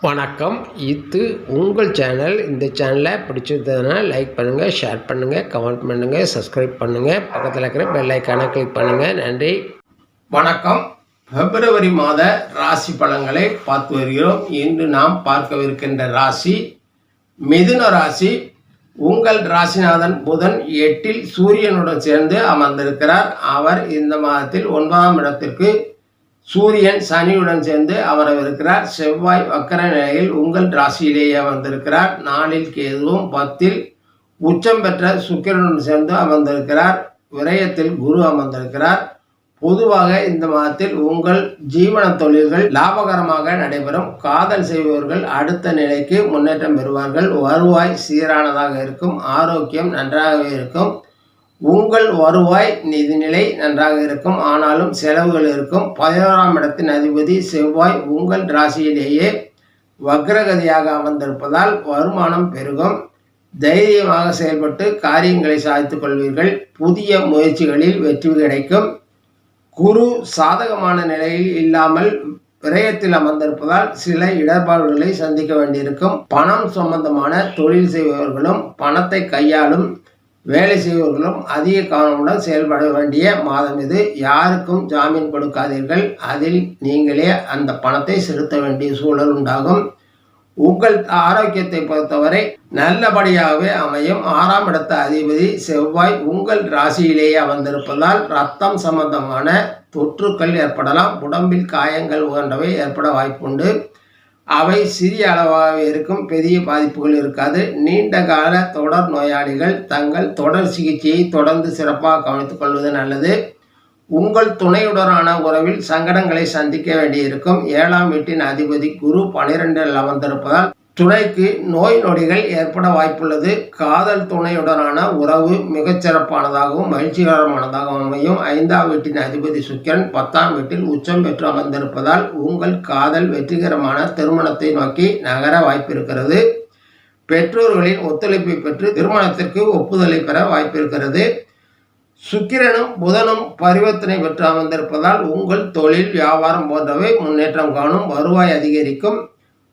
வணக்கம். இது உங்கள் சேனல். இந்த சேனலை பிடிச்சிருந்ததுன்னா லைக் பண்ணுங்கள், ஷேர் பண்ணுங்கள், கமெண்ட் பண்ணுங்கள், சப்ஸ்கிரைப் பண்ணுங்கள், பக்கத்தில் இருக்கிற பெல் ஐக்கானை கிளிக் பண்ணுங்கள். நன்றி. வணக்கம். பிப்ரவரி மாத ராசி பலன்களை பார்த்து வருகிறோம். இன்று நாம் பார்க்கவிருக்கின்ற ராசி மிதுன ராசி. உங்கள் ராசிநாதன் புதன் 8 சூரியனுடன் சேர்ந்து அமர்ந்திருக்கிறார். அவர் இந்த மாதத்தில் 9ஆம் இடத்திற்கு சூரியன் சனியுடன் சேர்ந்து அமரவிருக்கிறார். செவ்வாய் வக்கர நிலையில் உங்கள் ராசியிலேயே அமர்ந்திருக்கிறார். 4 கேதுவும் 10 உச்சம் பெற்ற சுக்கிரனுடன் சேர்ந்து அமர்ந்திருக்கிறார். விரயத்தில் குரு அமர்ந்திருக்கிறார். பொதுவாக இந்த மாதத்தில் உங்கள் ஜீவன தொழில்கள் லாபகரமாக நடைபெறும். காதல் செய்பவர்கள் அடுத்த நிலைக்கு முன்னேற்றம் பெறுவார்கள். வருவாய் சீரானதாக இருக்கும். ஆரோக்கியம் நன்றாகவே இருக்கும். உங்கள் வருவாய் நிதிநிலை நன்றாக இருக்கும். ஆனாலும் செலவுகள் இருக்கும். 11ஆம் இடத்தின் அதிபதி செவ்வாய் உங்கள் ராசியிலேயே வக்ரகதியாக அமர்ந்திருப்பதால் வருமானம் பெருகும். தைரியமாக செயல்பட்டு காரியங்களை சாதித்துக் கொள்வீர்கள். புதிய முயற்சிகளில் வெற்றி கிடைக்கும். குரு சாதகமான நிலையில் இல்லாமல் விரயத்தில் அமர்ந்திருப்பதால் சில இடர்பாடுகளை சந்திக்க வேண்டியிருக்கும். பணம் சம்பந்தமான தொழில் செய்பவர்களும் பணத்தை கையாளும் வேலை செய்பவர்களும் அதிக கவனமுடன் செயல்பட வேண்டிய மாதம் இது. யாருக்கும் ஜாமீன் கொடுக்காதீர்கள். அதில் நீங்களே அந்த பணத்தை செலுத்த வேண்டிய சூழல் உண்டாகும். உங்கள் ஆரோக்கியத்தை பொறுத்தவரை நல்லபடியாகவே அமையும். 6ஆம் இடத்த அதிபதி செவ்வாய் உங்கள் ராசியிலேயே அமர்ந்திருப்பதால் ரத்தம் சம்பந்தமான தொற்றுக்கள் ஏற்படலாம். உடம்பில் காயங்கள் போன்றவை ஏற்பட வாய்ப்புண்டு. அவை சிறிய அளவாக இருக்கும். பெரிய பாதிப்புகள் இருக்காது. நீண்ட கால தொடர் நோயாளிகள் தங்கள் தொடர் சிகிச்சையை தொடர்ந்து சிறப்பாக கவனித்துக் கொள்வது நல்லது. உங்கள் துணையுடனான உறவில் சங்கடங்களை சந்திக்க வேண்டியிருக்கும். 7ஆம் வீட்டின் அதிபதி குரு 12இல் அமர்ந்திருப்பதால் துணைக்கு நோய் நொடிகள் ஏற்பட வாய்ப்புள்ளது. காதல் துணையுடனான உறவு மிகச்சிறப்பானதாகவும் மகிழ்ச்சிகரமானதாகவும் அமையும். 5ஆம் வீட்டின் அதிபதி சுக்கிரன் 10ஆம் வீட்டில் உச்சம் பெற்று அமர்ந்திருப்பதால் உங்கள் காதல் வெற்றிகரமான திருமணத்தை நோக்கி நகர வாய்ப்பிருக்கிறது. பெற்றோர்களின் ஒத்துழைப்பை பெற்று திருமணத்திற்கு ஒப்புதலை பெற வாய்ப்பிருக்கிறது. சுக்கிரனும் புதனும் பரிவர்த்தனை பெற்று அமர்ந்திருப்பதால் உங்கள் தொழில் வியாபாரம் போன்றவை முன்னேற்றம் காணும். வருவாய் அதிகரிக்கும்.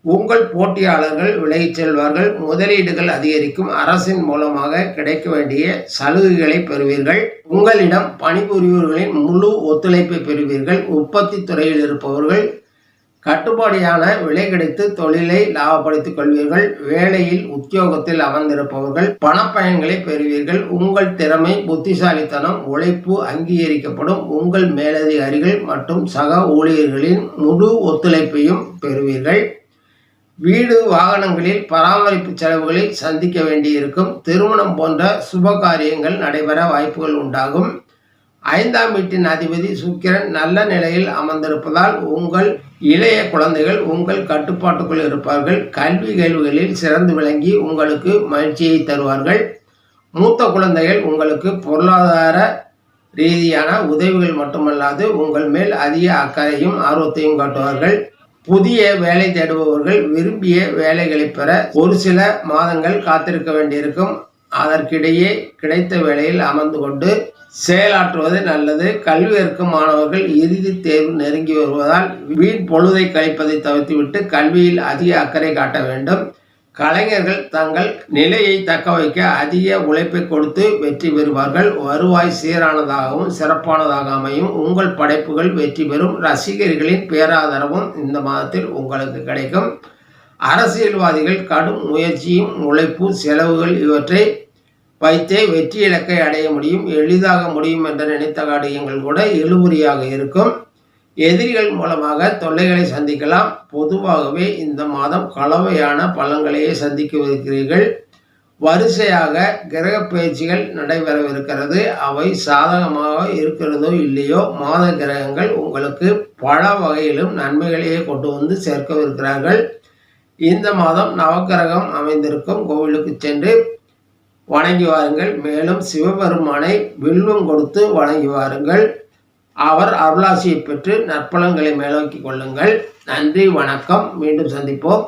உங்கள் போட்டியாளர்கள் விலகிச் செல்வார்கள். முதலீடுகள் அதிகரிக்கும். அரசின் மூலமாக கிடைக்க வேண்டிய சலுகைகளை பெறுவீர்கள். உங்களிடம் பணிபுரிபவர்களின் முழு ஒத்துழைப்பை பெறுவீர்கள். உற்பத்தி துறையில் இருப்பவர்கள் கட்டுப்பாடியான விலை கிடைத்து தொழிலை லாபப்படுத்திக் கொள்வீர்கள். வேலையில் உத்தியோகத்தில் அமர்ந்திருப்பவர்கள் பணப்பயன்களை பெறுவீர்கள். உங்கள் திறமை புத்திசாலித்தனம் உழைப்பு அங்கீகரிக்கப்படும். உங்கள் மேலதிகாரிகள் மற்றும் சக ஊழியர்களின் முழு ஒத்துழைப்பையும் பெறுவீர்கள். வீடு வாகனங்களில் பராமரிப்பு செலவுகளை சந்திக்க வேண்டியிருக்கும். திருமணம் போன்ற சுப காரியங்கள் நடைபெற வாய்ப்புகள் உண்டாகும். 5ஆம் வீட்டின் அதிபதி சுக்கிரன் நல்ல நிலையில் அமர்ந்திருப்பதால் உங்கள் இளைய குழந்தைகள் உங்கள் கட்டுப்பாட்டுக்குள் இருப்பார்கள். கல்வி கேள்விகளில் சிறந்து விளங்கி உங்களுக்கு மகிழ்ச்சியை தருவார்கள். மூத்த குழந்தைகள் உங்களுக்கு பொருளாதார ரீதியான உதவிகள் மட்டுமல்லாது உங்கள் மேல் அதிக அக்கறையும் ஆர்வத்தையும் காட்டுவார்கள். புதிய வேலை தேடுபவர்கள் விரும்பிய வேலைகளை பெற ஒரு சில மாதங்கள் காத்திருக்க வேண்டியிருக்கும். அதற்கிடையே கிடைத்த வேலையில் அமர்ந்து கொண்டு செயலாற்றுவது நல்லது. கல்வி கற்கும் மாணவர்கள் இறுதி தேர்வு நெருங்கி வருவதால் வீண் பொழுதை கழிப்பதை தவிர்த்துவிட்டு கல்வியில் அதிக அக்கறை காட்ட வேண்டும். கலைஞர்கள் தங்கள் நிலையை தக்க வைக்க அதிக உழைப்பை கொடுத்து வெற்றி பெறுவார்கள். வருவாய் சீரானதாகவும் சிறப்பானதாக அமையும். உங்கள் படைப்புகள் வெற்றி பெறும். ரசிகர்களின் பேராதரவும் இந்த மாதத்தில் உங்களுக்கு கிடைக்கும். அரசியல்வாதிகள் கடும் முயற்சியும் உழைப்பு செலவுகள் இவற்றை வைத்தே வெற்றி இலக்கை அடைய முடியும். எளிதாக முடியும் என்ற நினைத்த காரியங்கள் கூட இழுபறியாக இருக்கும். எதிரிகள் மூலமாக தொல்லைகளை சந்திக்கலாம். பொதுவாகவே இந்த மாதம் கலவையான பலன்களையே சந்திக்கவிருக்கிறீர்கள். வரிசையாக கிரக பயிற்சிகள் நடைபெறவிருக்கிறது. அவை சாதகமாக இருக்கிறதோ இல்லையோ மாத கிரகங்கள் உங்களுக்கு பல வகையிலும் நன்மைகளையே கொண்டு வந்து சேர்க்கவிருக்கிறார்கள். இந்த மாதம் நவக்கிரகம் அமைந்திருக்கும் கோவிலுக்கு சென்று வணங்கி வாருங்கள். மேலும் சிவபெருமானை வில்வம் கொடுத்து வணங்கி வாருங்கள். அவர் அருளாசியை பெற்று நற்பலன்களை மேலோக்கி கொள்ளுங்கள். நன்றி, வணக்கம். மீண்டும் சந்திப்போம்.